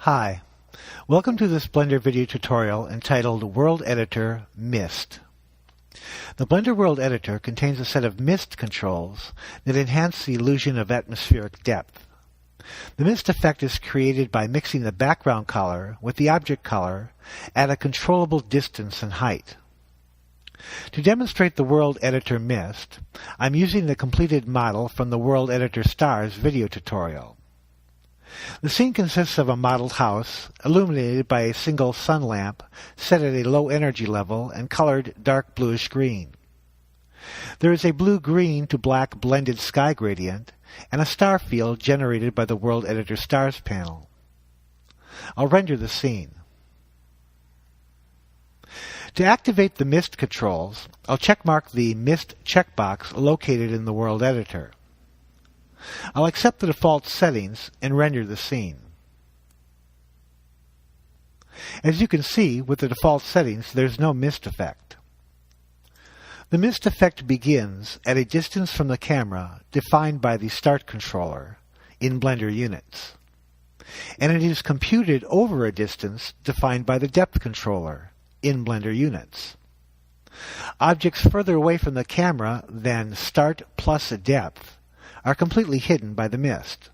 Hi, welcome to this Blender video tutorial entitled WorldEditorMist. The Blender World Editor contains a set of mist controls that enhance the illusion of atmospheric depth. The mist effect is created by mixing the background color with the object color at a controllable distance and height. To demonstrate the World Editor Mist, I'm using the completed model from the World Editor Stars video tutorial. The scene consists of a modeled house illuminated by a single sun lamp set at a low energy level and colored dark bluish green. There is a blue-green to black blended sky gradient and a star field generated by the World Editor Stars panel. I'll render the scene. To activate the mist controls, I'll checkmark the mist checkbox located in the World Editor. I'll accept the default settings and render the scene. As you can see, with the default settings, there's no mist effect. The mist effect begins at a distance from the camera defined by the start controller in Blender units, and it is computed over a distance defined by the depth controller in Blender units. Objects further away from the camera than start plus depth are completely hidden by the mist.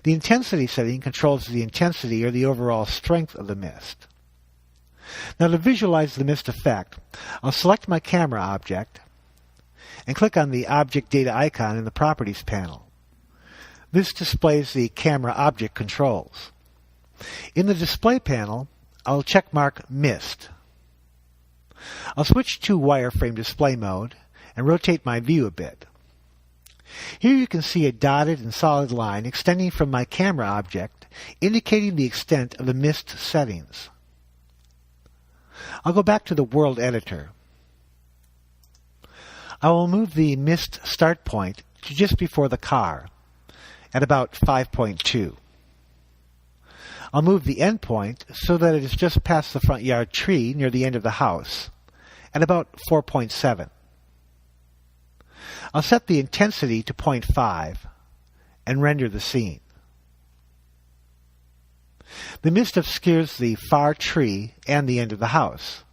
The intensity setting controls the intensity or the overall strength of the mist. Now, to visualize the mist effect, I'll select my camera object and click on the Object Data icon in the Properties panel. This displays the camera object controls. In the Display panel, I'll checkmark Mist. I'll switch to wireframe display mode and rotate my view a bit. Here you can see a dotted and solid line extending from my camera object, indicating the extent of the mist settings. I'll go back to the World Editor. I will move the mist start point to just before the car, at about 5.2. I'll move the end point so that it is just past the front yard tree near the end of the house, at about 4.7. I'll set the intensity to 0.5 and render the scene. The mist obscures the far tree and the end of the house.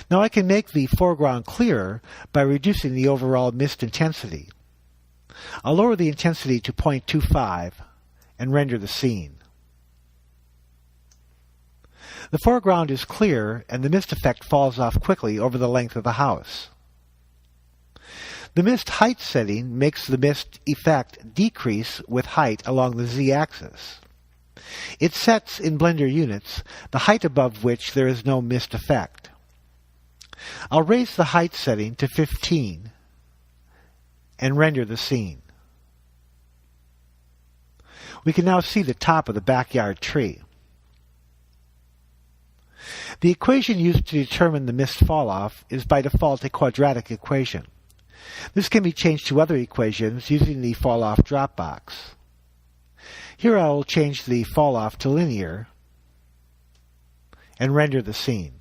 Now I can make the foreground clearer by reducing the overall mist intensity. I'll lower the intensity to 0.25 and render the scene. The foreground is clear and the mist effect falls off quickly over the length of the house. The mist height setting makes the mist effect decrease with height along the z-axis. It sets in Blender units the height above which there is no mist effect. I'll raise the height setting to 15 and render the scene. We can now see the top of the backyard tree. The equation used to determine the mist falloff is by default a quadratic equation. This can be changed to other equations using the falloff drop box. Here I will change the falloff to linear and render the scene.